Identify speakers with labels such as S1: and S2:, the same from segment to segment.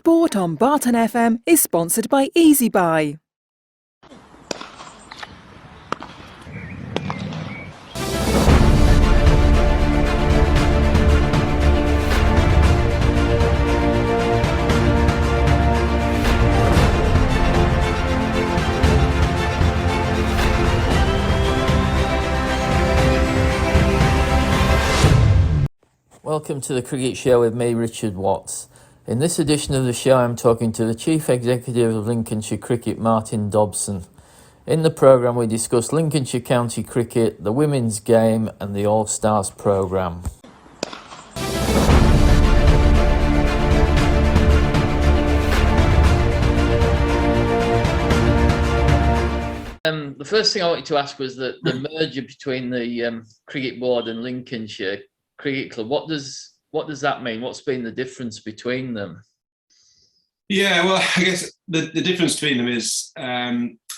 S1: Sport on Barton FM is sponsored by EasyBuy.
S2: Welcome to the Cricket Show with me, Richard Watts. In this edition of the show, I'm talking to the Chief Executive of Lincolnshire Cricket, Martyn Dobson. In the programme, we discuss Lincolnshire County Cricket, the women's game and the All-Stars programme. The first thing I wanted to ask was the merger between the Cricket Board and Lincolnshire Cricket Club. What does that mean? What's been the difference between them?
S3: Yeah, well, I guess the difference between them is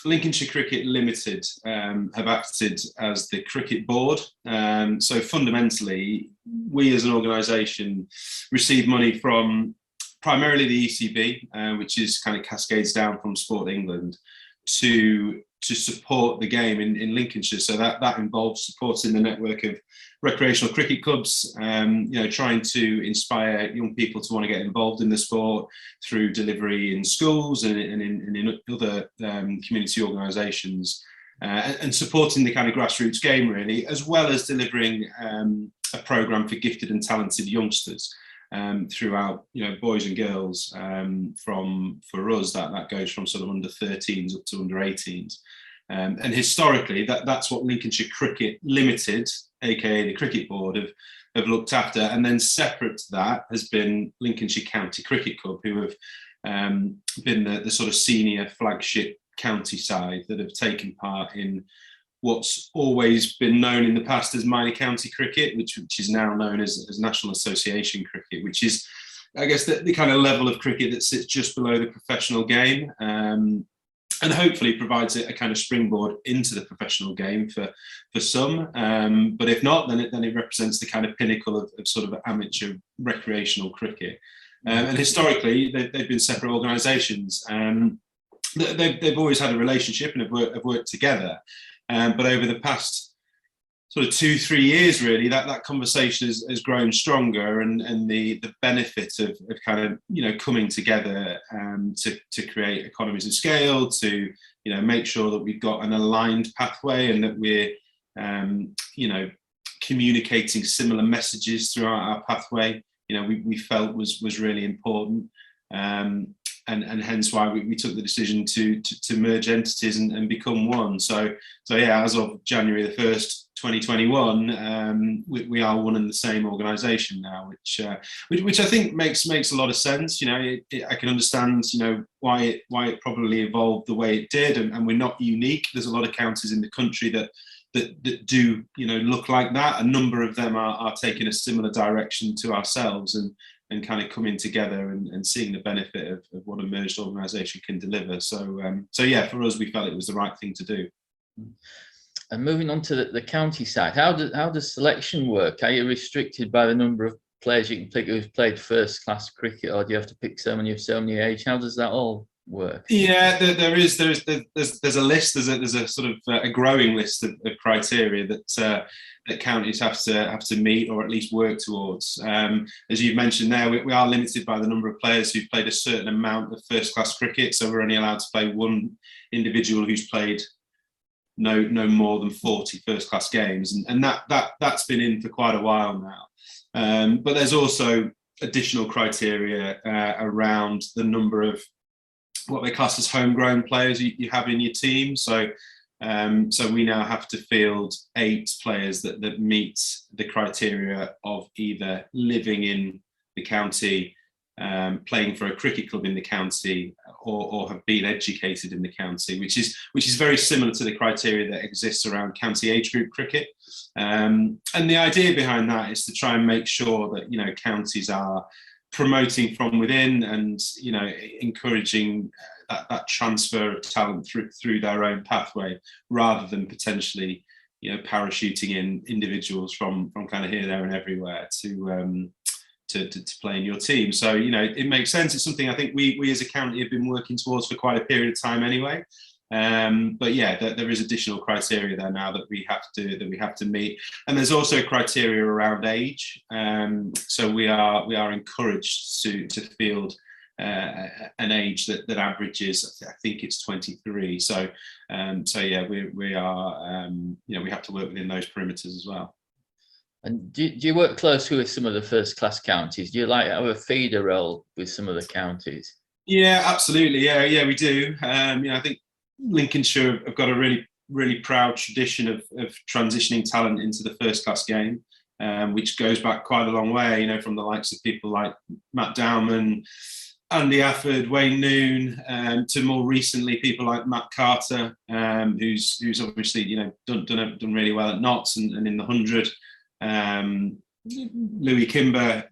S3: Lincolnshire Cricket Limited have acted as the cricket board. So fundamentally, we as an organisation receive money from primarily the ECB, which is kind of cascades down from Sport England, to support the game in Lincolnshire. So that involves supporting the network of recreational cricket clubs, trying to inspire young people to want to get involved in the sport through delivery in schools and in other community organisations, and supporting the kind of grassroots game really, as well as delivering a programme for gifted and talented youngsters throughout, boys and girls. For us, that goes from sort of under 13s up to under 18s. And historically, that's what Lincolnshire Cricket Limited, aka the Cricket Board, have looked after. And then separate to that has been Lincolnshire County Cricket Club, who have been the sort of senior flagship county side that have taken part in what's always been known in the past as minor county cricket, which is now known as National Association cricket, which is, I guess, the kind of level of cricket that sits just below the professional game, and hopefully provides a kind of springboard into the professional game for some. But if not, then it represents the kind of pinnacle of sort of amateur recreational cricket. And historically, they've been separate organisations. They've always had a relationship and have worked together. But over the past sort of 2-3 years, really, that conversation has grown stronger, and the benefit of kind of coming together to create economies of scale, to make sure that we've got an aligned pathway and that we're communicating similar messages throughout our pathway. We felt was really important. And hence why we took the decision to merge entities and become one. So yeah, as of January the 1st, 2021, we are one and the same organisation now, which I think makes a lot of sense. I can understand why it probably evolved the way it did, and we're not unique. There's a lot of counties in the country that do look like that. A number of them are taking a similar direction to ourselves, and kind of coming together and seeing the benefit of what a merged organisation can deliver. So yeah, for us, we felt it was the right thing to do.
S2: And moving on to the county side, how does selection work? Are you restricted by the number of players you can pick who've played first class cricket, or do you have to pick so many age? How does that all work?
S3: Yeah, there's a list. There's a sort of a growing list of criteria that counties have to meet, or at least work towards. As you've mentioned there, we are limited by the number of players who've played a certain amount of first class cricket, so we're only allowed to play one individual who's played no more than 40 first class games, and that's been in for quite a while now. But there's also additional criteria around the number of what they class as homegrown players you have in your team. So we now have to field 8 players that meet the criteria of either living in the county, playing for a cricket club in the county, or have been educated in the county, which is very similar to the criteria that exists around county age group cricket. And the idea behind that is to try and make sure that counties are promoting from within, and encouraging that transfer of talent through their own pathway, rather than potentially parachuting in individuals from kind of here, there and everywhere to to play in your team. So it makes sense. It's something I think we as a county have been working towards for quite a period of time anyway. But yeah, there is additional criteria there now that we have to meet, and there's also criteria around age. So we are encouraged to field an age that averages, I think it's 23. So yeah, we are we have to work within those perimeters as well.
S2: And do you work closely with some of the first class counties? Do you have a feeder role with some of the counties?
S3: Yeah, absolutely. Yeah, we do. I think Lincolnshire have got a really proud tradition of transitioning talent into the first class game, which goes back quite a long way. From the likes of people like Matt Dowman, Andy Afford, Wayne Noon, to more recently people like Matt Carter, who's obviously done really well at Notts and in the 100. Louis Kimber,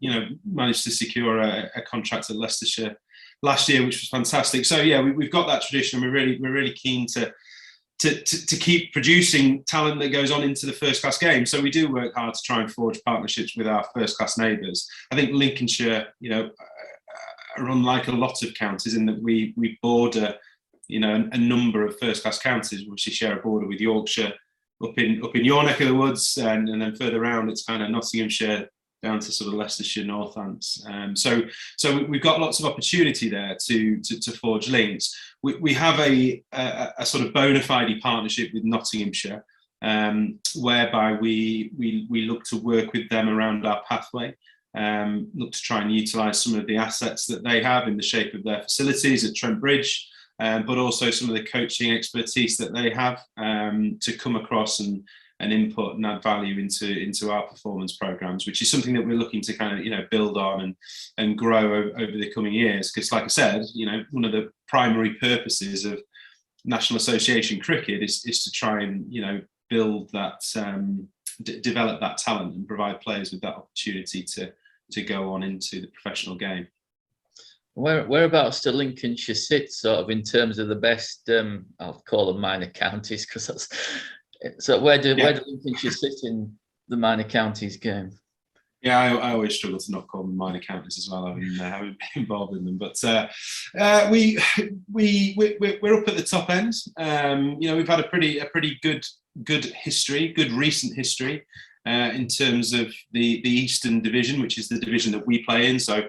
S3: managed to secure a contract at Leicestershire last year, which was fantastic. So yeah, we've got that tradition. We're really keen to keep producing talent that goes on into the first class game. So we do work hard to try and forge partnerships with our first class neighbours. I think Lincolnshire, are unlike a lot of counties in that we border, a number of first class counties. We share a border with Yorkshire up in your neck of the woods, and then further around it's kind of Nottinghamshire down to sort of Leicestershire, Northants. So we've got lots of opportunity there to forge links. We have a sort of bona fide partnership with Nottinghamshire, whereby we look to work with them around our pathway, look to try and utilise some of the assets that they have in the shape of their facilities at Trent Bridge, but also some of the coaching expertise that they have to come across and input and add value into our performance programs, which is something that we're looking to kind of build on and grow over the coming years. Because, like I said, one of the primary purposes of National Association cricket is to try and build that, develop that talent and provide players with that opportunity to go on into the professional game.
S2: Whereabouts do Lincolnshire sit, sort of in terms of the best? I'll call them minor counties, because that's. So where do Lincolnshire sit in the minor counties game?
S3: Yeah, I always struggle to not call them minor counties as well. I mean, having been involved in them, but we're up at the top end. We've had a pretty good history, good recent history in terms of the Eastern Division, which is the division that we play in. So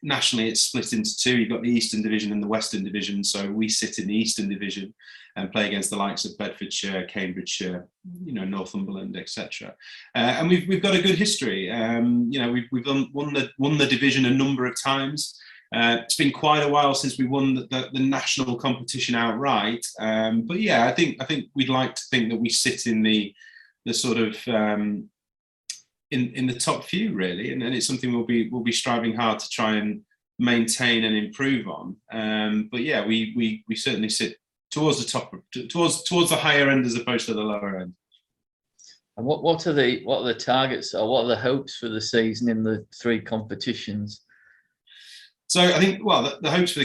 S3: nationally, it's split into two. You've got the Eastern Division and the Western Division. So we sit in the Eastern Division and play against the likes of Bedfordshire, Cambridgeshire, Northumberland, etc. And we've got a good history. We've won the division a number of times. It's been quite a while since we won the national competition outright. But yeah, I think we'd like to think that we sit in the sort of in the top few, really, and it's something we'll be striving hard to try and maintain and improve on. But yeah, we certainly sit towards the top, towards the higher end as opposed to the lower end.
S2: And what are the targets, or what are the hopes for the season in the three competitions?
S3: So I think, well, the hopes for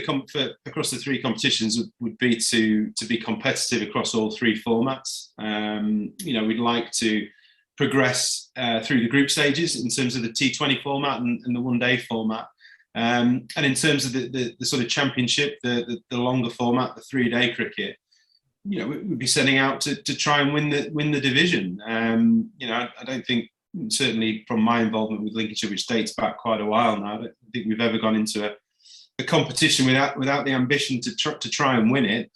S3: across the three competitions would be to be competitive across all three formats. We'd like to progress through the group stages in terms of the T20 format and the one-day format. And in terms of the sort of championship, the longer format, the 3-day cricket, we'd be setting out to try and win the division. I don't think, certainly from my involvement with Lincolnshire, which dates back quite a while now, I don't think we've ever gone into a competition without the ambition to try and win it.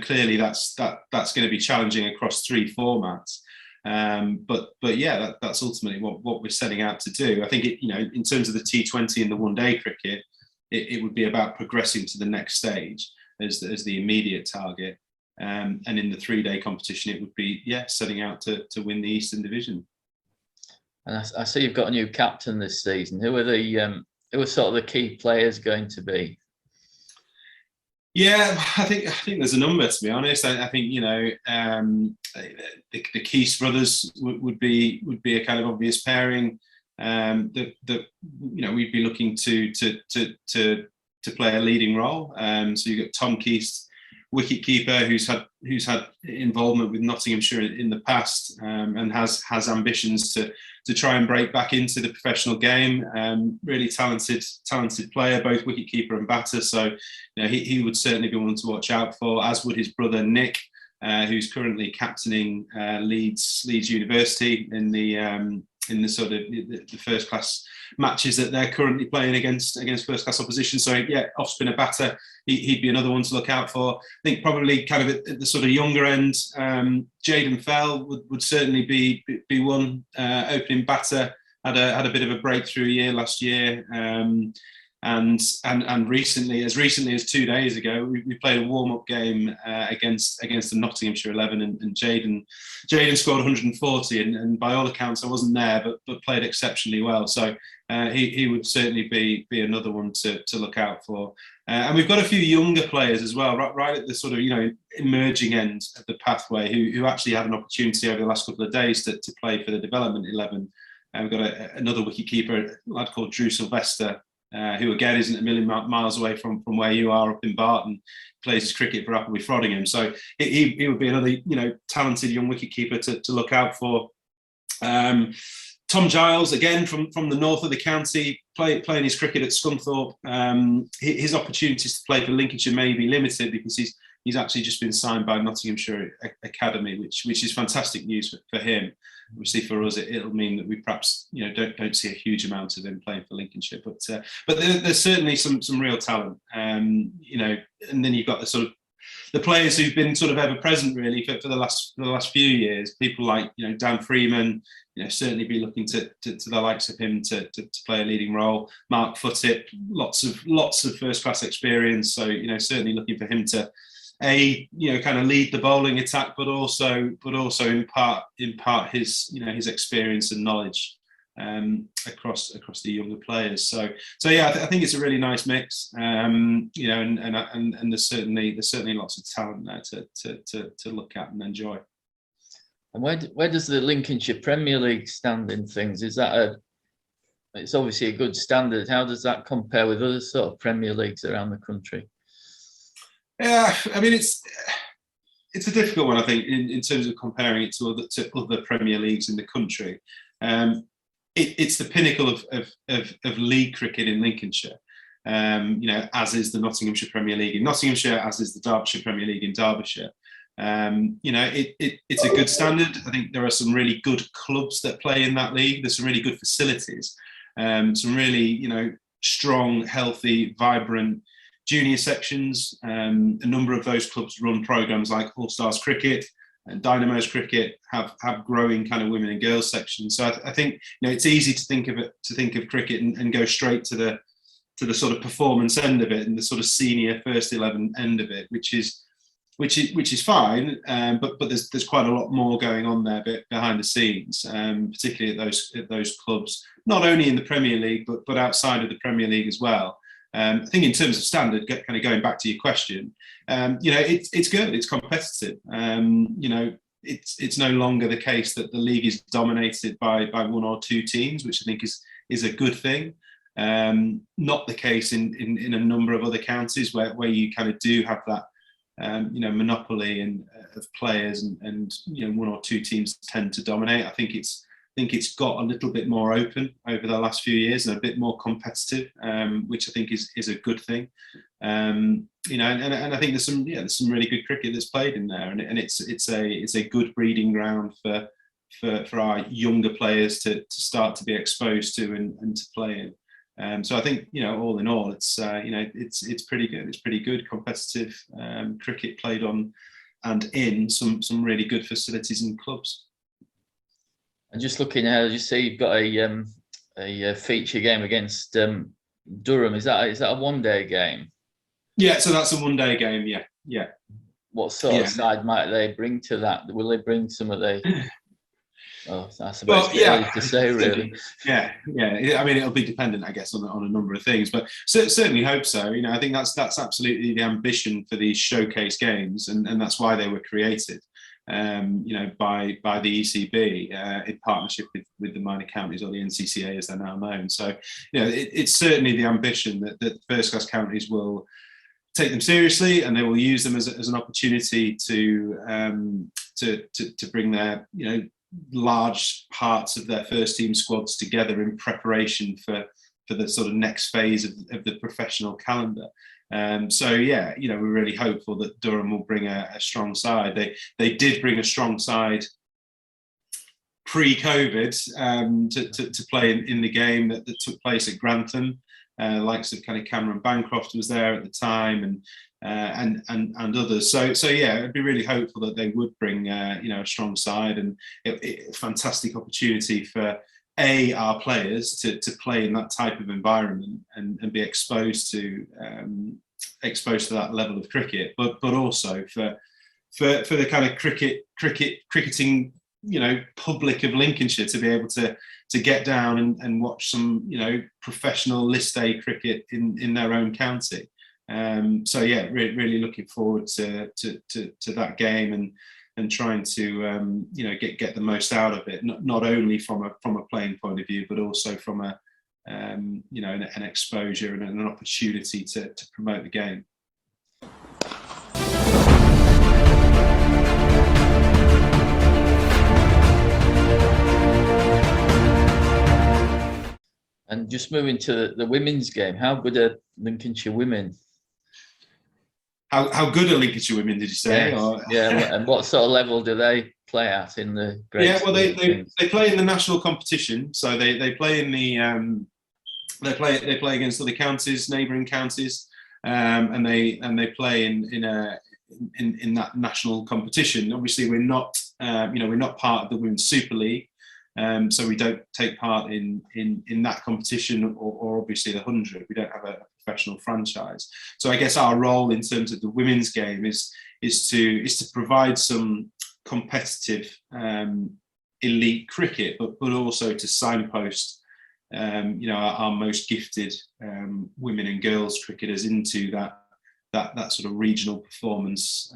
S3: Clearly that's going to be challenging across three formats. But yeah, that's ultimately what we're setting out to do. I think in terms of the T20 and the one-day cricket, it would be about progressing to the next stage as the immediate target. And in the 3-day competition, it would be setting out to win the Eastern Division.
S2: And I see you've got a new captain this season. Who are sort of the key players going to be?
S3: Yeah, I think there's a number, to be honest. I think the Keast brothers would be a kind of obvious pairing. That we'd be looking to play a leading role. So you've got Tom Keast wicketkeeper who's had involvement with Nottinghamshire in the past, and has ambitions to try and break back into the professional game. Really talented player, both wicketkeeper and batter. So he would certainly be one to watch out for, as would his brother Nick, who's currently captaining Leeds University in the sort of the first class matches that they're currently playing against first class opposition. So yeah, off spinner batter, he'd be another one to look out for. I think probably kind of at the sort of younger end, Jaden Fell would certainly be one. Opening batter, had a bit of a breakthrough year last year. And recently as 2 days ago, we played a warm-up game against the Nottinghamshire 11, and Jaden scored 140, and by all accounts I wasn't there, but played exceptionally well. So he would certainly be another one to look out for. And we've got a few younger players as well, right at the sort of emerging end of the pathway, who actually had an opportunity over the last couple of days to play for the development 11. We've got another wicketkeeper, a lad called Drew Sylvester, who again isn't a million miles away from where you are up in Barton, plays his cricket for Appleby Frodingham. So he would be another talented young wicketkeeper to look out for. Tom Giles, again from the north of the county, playing his cricket at Scunthorpe. His opportunities to play for Lincolnshire may be limited because he's actually just been signed by Nottinghamshire Academy, which is fantastic news for him. Obviously, for us, it'll mean that we perhaps don't see a huge amount of him playing for Lincolnshire, but there's certainly some real talent. And then you've got the sort of the players who've been sort of ever present really for the last few years. People like Dan Freeman, certainly be looking to the likes of him to play a leading role. Mark Footip, lots of first class experience, so certainly looking for him to kind of lead the bowling attack, but also impart his his experience and knowledge across the younger players. So yeah, I think it's a really nice mix. And there's certainly lots of talent there to look at and enjoy.
S2: And where does the Lincolnshire Premier League stand in things? Is that it's obviously a good standard. How does that compare with other sort of Premier Leagues around the country?
S3: Yeah, I mean it's a difficult one, I think, in terms of comparing it to other Premier Leagues in the country. It's the pinnacle of league cricket in Lincolnshire, as is the Nottinghamshire Premier League in Nottinghamshire, as is the Derbyshire Premier League in Derbyshire. It's a good standard. I think there are some really good clubs that play in that league. There's some really good facilities, some really strong, healthy, vibrant junior sections. A number of those clubs run programs like All Stars Cricket and Dynamos Cricket, have growing kind of women and girls sections. So I think it's easy to think of cricket and go straight to the sort of performance end of it and the sort of senior first 11 end of it, which is fine, but there's quite a lot more going on there behind the scenes, particularly at those clubs, not only in the Premier League but outside of the Premier League as well. I think in terms of standard, kind of going back to your question, it's good, it's competitive. It's no longer the case that the league is dominated by one or two teams, which I think is a good thing. Not the case in a number of other counties where you kind of do have that monopoly of players and one or two teams tend to dominate. I think it's got a little bit more open over the last few years and a bit more competitive, which I think is a good thing. And I think there's some really good cricket that's played in there, and it's a good breeding ground for our younger players to start to be exposed to and to play in. So I think all in all, it's pretty good. It's pretty good competitive cricket played on and in some really good facilities and clubs.
S2: And just looking ahead, you say you've got a feature game against Durham. Is that a one-day game?
S3: Yeah, so that's a one-day game. Yeah.
S2: What sort of side might they bring to that? Will they bring some of the? Oh, that's about early to say, really.
S3: Yeah. I mean, it'll be dependent, I guess, on a number of things, but certainly hope so. I think that's absolutely the ambition for these showcase games, and that's why they were created. By the ECB in partnership with the minor counties, or the NCCA as they're now known. So, it's certainly the ambition that first class counties will take them seriously, and they will use them as an opportunity to bring their large parts of their first team squads together in preparation for the sort of next phase of the professional calendar. So yeah, we're really hopeful that Durham will bring a strong side. They did bring a strong side pre-COVID to play in the game that took place at Grantham. Likes of kind of Cameron Bancroft was there at the time, and others. So yeah, I'd be really hopeful that they would bring a strong side, and a fantastic opportunity for our players to play in that type of environment and be exposed to that level of cricket, but also for the kind of cricketing public of Lincolnshire to be able to get down and watch some professional list A cricket in their own county. So yeah, really looking forward to that game and trying to get the most out of it, not only from a playing point of view, but also from an exposure and an opportunity to promote the game.
S2: And just moving to the women's game, how good are Lincolnshire women?
S3: How good are Lincolnshire women, did you say?
S2: Yeah, and what sort of level do they play at in the great?
S3: Yeah, well, they play in the national competition, so they play in the they play against other counties, neighbouring counties, and they play in that national competition. Obviously, we're not part of the Women's Super League. So we don't take part in that competition, or obviously the 100. We don't have a professional franchise. So I guess our role in terms of the women's game is to provide some competitive elite cricket, but also to signpost our most gifted women and girls cricketers into that sort of regional performance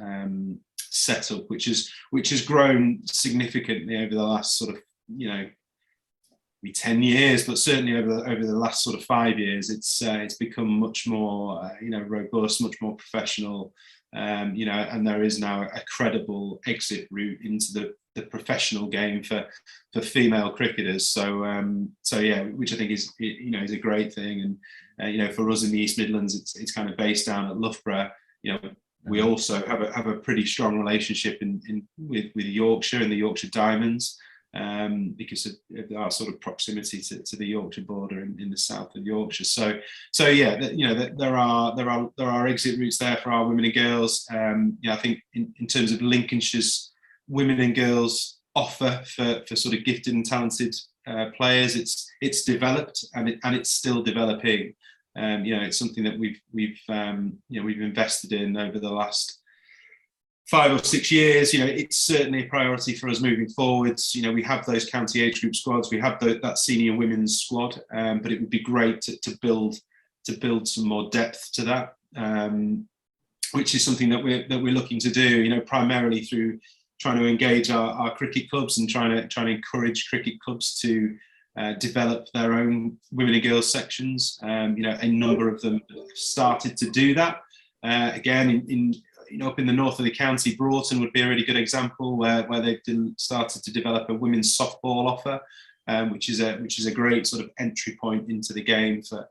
S3: setup, which has grown significantly over the last sort of 10 years, but certainly over the last sort of 5 years, it's become much more robust, much more professional, and there is now a credible exit route into the professional game for female cricketers. So yeah, which I think is a great thing. And for us in the East Midlands, it's kind of based down at Loughborough. We also have a pretty strong relationship with Yorkshire and the Yorkshire Diamonds. Because of our sort of proximity to the Yorkshire border in the south of Yorkshire, so yeah, there are exit routes there for our women and girls. I think in terms of Lincolnshire's women and girls offer for sort of gifted and talented players, it's developed and it's still developing. It's something that we've invested in over the last 5 or 6 years. It's certainly a priority for us moving forwards. We have those county age group squads, we have that senior women's squad, but it would be great to build some more depth to that, which is something that we're looking to do. Primarily through trying to engage our cricket clubs and trying to encourage cricket clubs to develop their own women and girls sections. A number of them have started to do that. Again, up in the north of the county, Broughton would be a really good example where they've started to develop a women's softball offer, which is a great sort of entry point into the game for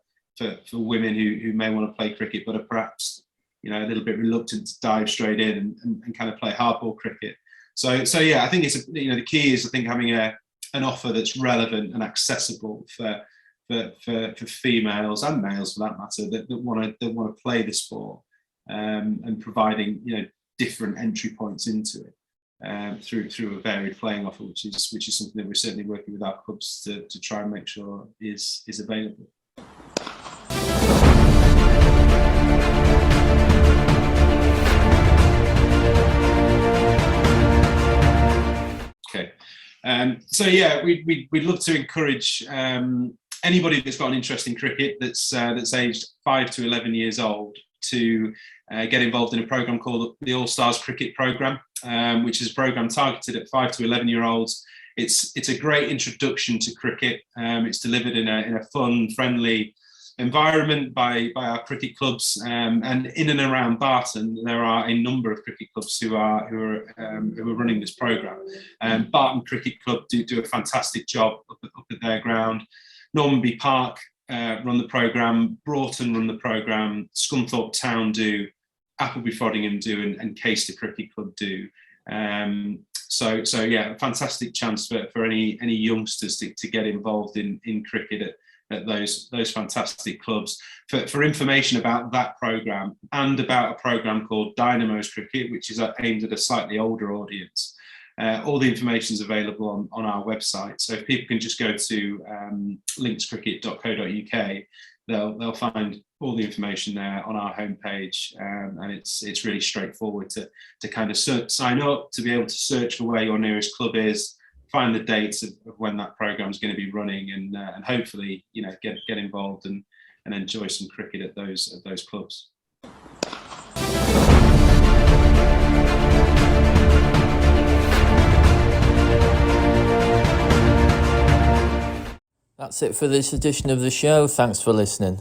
S3: women who may want to play cricket but are perhaps a little bit reluctant to dive straight in and kind of play hardball cricket. So yeah, I think it's the key is having an offer that's relevant and accessible for females and males for that matter that want to play the sport. And providing different entry points into it through a varied playing offer, which is something that we're certainly working with our clubs to try and make sure is available. Okay, so yeah, we'd love to encourage anybody that's got an interest in cricket that's aged 5 to 11 years old to get involved in a programme called the All Stars Cricket Programme, which is a programme targeted at 5 to 11-year-olds. It's a great introduction to cricket. It's delivered in a fun, friendly environment by our cricket clubs, and in and around Barton there are a number of cricket clubs who are running this programme. Barton Cricket Club do a fantastic job up at their ground. Normanby Park run the programme, Broughton run the programme, Scunthorpe Town do, Appleby Frodingham do, and Caister Cricket Club do. So yeah, a fantastic chance for any youngsters to get involved in cricket at those fantastic clubs. For information about that programme and about a programme called Dynamo's Cricket, which is aimed at a slightly older audience, all the information is available on our website. So if people can just go to linkscricket.co.uk, they'll find all the information there on our homepage, and it's really straightforward to kind of sign up, to be able to search for where your nearest club is, find the dates of when that programme is going to be running, and hopefully get involved and enjoy some cricket at those clubs.
S2: That's it for this edition of the show. Thanks for listening.